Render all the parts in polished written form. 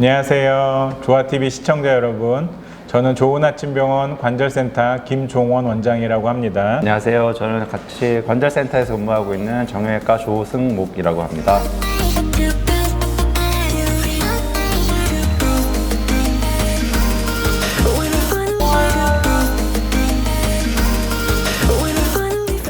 안녕하세요. 조아TV 시청자 여러분. 저는 좋은아침병원 관절센터 김종원 원장이라고 합니다. 안녕하세요. 저는 같이 관절센터에서 근무하고 있는 정형외과 조승목이라고 합니다.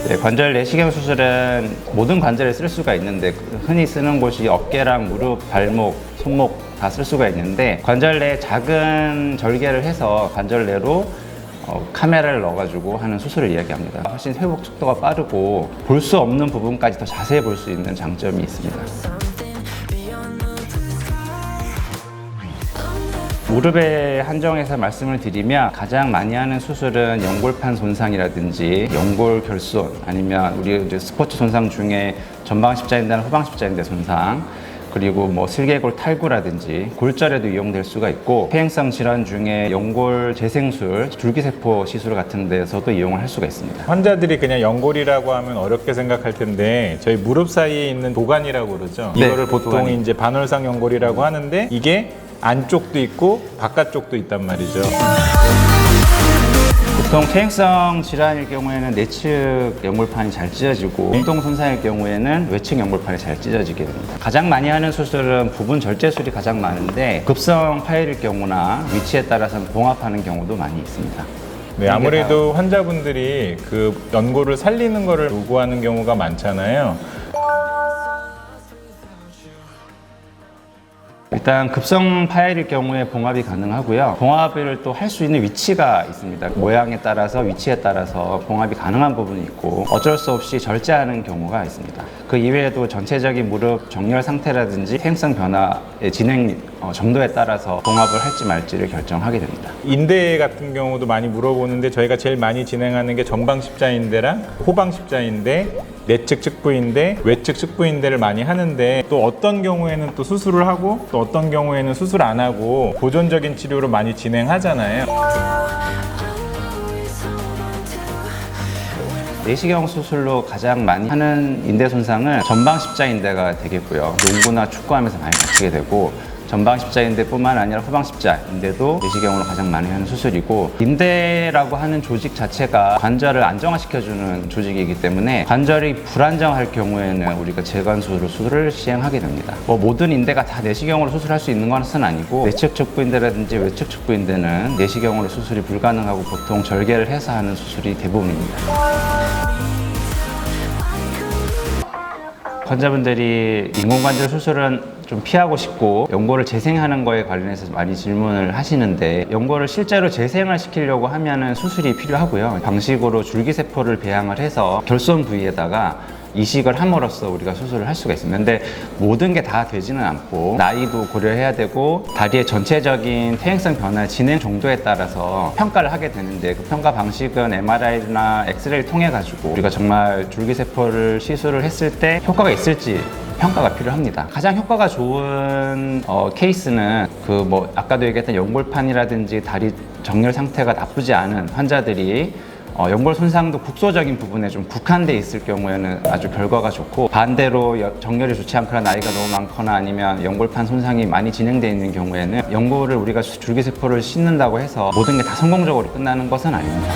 네, 관절 내시경 수술은 모든 관절에 쓸 수가 있는데 흔히 쓰는 곳이 어깨랑 무릎, 발목, 손목 다 쓸 수가 있는데 관절 내에 작은 절개를 해서 관절 내로 카메라를 넣어가지고 하는 수술을 이야기합니다. 훨씬 회복 속도가 빠르고 볼 수 없는 부분까지 더 자세히 볼 수 있는 장점이 있습니다. 무릎에 한정해서 말씀을 드리면 가장 많이 하는 수술은 연골판 손상이라든지 연골 결손 아니면 우리 이제 스포츠 손상 중에 전방 십자인대나 후방 십자인대 손상 그리고 뭐 슬개골 탈구라든지 골절에도 이용될 수가 있고 퇴행성 질환 중에 연골 재생술, 줄기세포 시술 같은 데서도 이용을 할 수가 있습니다. 환자들이 그냥 연골이라고 하면 어렵게 생각할 텐데 저희 무릎 사이에 있는 도관이라고 그러죠. 네, 이거를 보통 도관이. 이제 반월상 연골이라고 하는데 이게 안쪽도 있고 바깥쪽도 있단 말이죠. 보통 퇴행성 질환일 경우에는 내측 연골판이 잘 찢어지고 운동 손상일 경우에는 외측 연골판이 잘 찢어지게 됩니다. 가장 많이 하는 수술은 부분 절제술이 가장 많은데 급성 파열일 경우나 위치에 따라서는 봉합하는 경우도 많이 있습니다. 네, 아무래도 환자분들이 그 연골을 살리는 거를 요구하는 경우가 많잖아요. 일단 급성 파열일 경우에 봉합이 가능하고요. 봉합을 또 할 수 있는 위치가 있습니다. 모양에 따라서 위치에 따라서 봉합이 가능한 부분이 있고 어쩔 수 없이 절제하는 경우가 있습니다. 그 이외에도 전체적인 무릎 정렬 상태라든지 퇴행성 변화의 진행 정도에 따라서 봉합을 할지 말지를 결정하게 됩니다. 인대 같은 경우도 많이 물어보는데 저희가 제일 많이 진행하는 게 전방 십자인대랑 호방 십자인대, 내측 측부인대, 외측 측부인대를 많이 하는데 또 어떤 경우에는 또 수술을 하고 또 어떤 경우에는 수술 안 하고 보존적인 치료로 많이 진행하잖아요. 내시경 수술로 가장 많이 하는 인대 손상은 전방 십자인대가 되겠고요. 농구나 축구하면서 많이 다치게 되고 전방 십자인대뿐만 아니라 후방 십자인대도 내시경으로 가장 많이 하는 수술이고 인대라고 하는 조직 자체가 관절을 안정화시켜주는 조직이기 때문에 관절이 불안정할 경우에는 우리가 재관수로 수술을 시행하게 됩니다. 모든 인대가 다 내시경으로 수술할 수 있는 것은 아니고 내측 측부인대라든지 외측 측부인대는 내시경으로 수술이 불가능하고 보통 절개를 해서 하는 수술이 대부분입니다. 환자분들이 인공관절 수술은 좀 피하고 싶고 연골을 재생하는 거에 관련해서 많이 질문을 하시는데 연골을 실제로 재생을 시키려고 하면은 수술이 필요하고요. 방식으로 줄기세포를 배양을 해서 결손 부위에다가 이식을 함으로써 우리가 수술을 할 수가 있습니다. 근데 모든 게 다 되지는 않고 나이도 고려해야 되고 다리의 전체적인 퇴행성 변화 진행 정도에 따라서 평가를 하게 되는데 그 평가 방식은 MRI나 엑스레이를 통해 가지고 우리가 정말 줄기세포를 시술을 했을 때 효과가 있을지 평가가 필요합니다. 가장 효과가 좋은 케이스는 아까도 얘기했던 연골판이라든지 다리 정렬 상태가 나쁘지 않은 환자들이 연골 손상도 국소적인 부분에 좀 국한돼 있을 경우에는 아주 결과가 좋고 반대로 정렬이 좋지 않거나 나이가 너무 많거나 아니면 연골판 손상이 많이 진행돼 있는 경우에는 연골을 우리가 줄기세포를 씻는다고 해서 모든 게 다 성공적으로 끝나는 것은 아닙니다.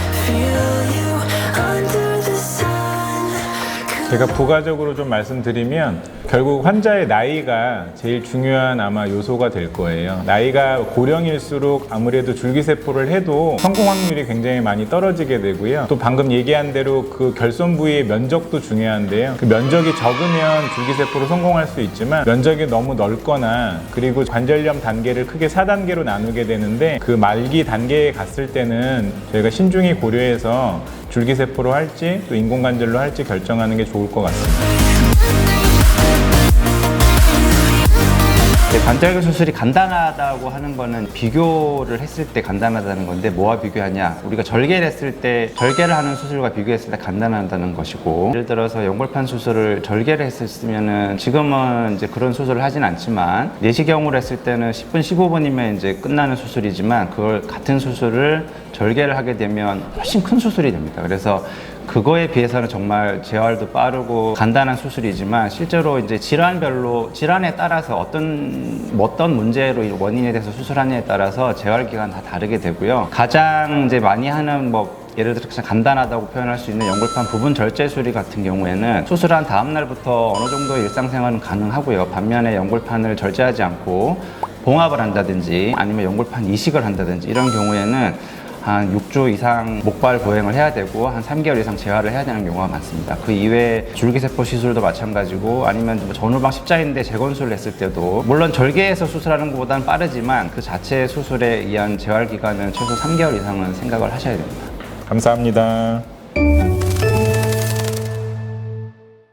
제가 부가적으로 좀 말씀드리면 결국 환자의 나이가 제일 중요한 아마 요소가 될 거예요. 나이가 고령일수록 아무래도 줄기세포를 해도 성공 확률이 굉장히 많이 떨어지게 되고요. 또 방금 얘기한 대로 그 결손 부위의 면적도 중요한데요. 그 면적이 적으면 줄기세포로 성공할 수 있지만 면적이 너무 넓거나 그리고 관절염 단계를 크게 4단계로 나누게 되는데 그 말기 단계에 갔을 때는 저희가 신중히 고려해서 줄기세포로 할지 또 인공관절로 할지 결정하는 게 좋을 것 같습니다. 관절개 수술이 간단하다고 하는 거는 비교를 했을 때 간단하다는 건데 뭐와 비교하냐? 우리가 절개를 했을 때 절개를 하는 수술과 비교했을 때 간단하다는 것이고 예를 들어서 연골판 수술을 절개를 했으면은 지금은 이제 그런 수술을 하진 않지만 내시경으로 했을 때는 10분 15분이면 이제 끝나는 수술이지만 그걸 같은 수술을 절개를 하게 되면 훨씬 큰 수술이 됩니다. 그래서 그거에 비해서는 정말 재활도 빠르고 간단한 수술이지만 실제로 이제 질환에 따라서 어떤 문제로 원인에 대해서 수술하느냐에 따라서 재활 기간 다 다르게 되고요. 가장 이제 많이 하는 예를 들어 그냥 간단하다고 표현할 수 있는 연골판 부분 절제 수리 같은 경우에는 수술한 다음 날부터 어느 정도 일상생활은 가능하고요. 반면에 연골판을 절제하지 않고 봉합을 한다든지 아니면 연골판 이식을 한다든지 이런 경우에는 한 6주 이상 목발 보행을 해야 되고 한 3개월 이상 재활을 해야 되는 경우가 많습니다. 그 이외에 줄기세포 시술도 마찬가지고 아니면 전후방 십자인대 재건술을 했을 때도 물론 절개해서 수술하는 것보다는 빠르지만 그 자체 수술에 의한 재활 기간은 최소 3개월 이상은 생각을 하셔야 됩니다. 감사합니다.